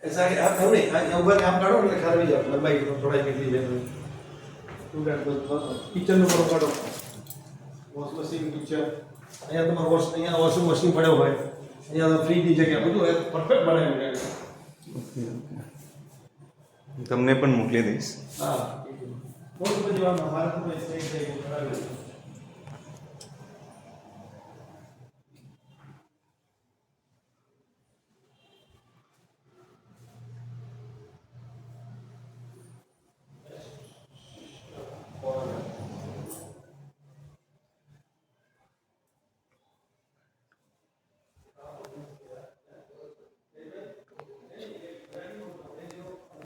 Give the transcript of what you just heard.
ऐसा कि आप नहीं ऊपर काम काढो એટલે ખ્યાલ આવી જાય લંબાઈ થોડા કેટલી છે તો કિચન નો બરો કાઢો વોશ મશીન કિચન અહીંયા તમારો અહીંયા વોશિંગ મશીન પડ્યો હોય અહીંયા ફ્રીજ ની જગ્યા બધું પરફેક્ટ બનાવી છે ઓકે તમને પણ મોકલી દઈશ હા બહુ બધું મારા તો સહી સહી કરાવ્યું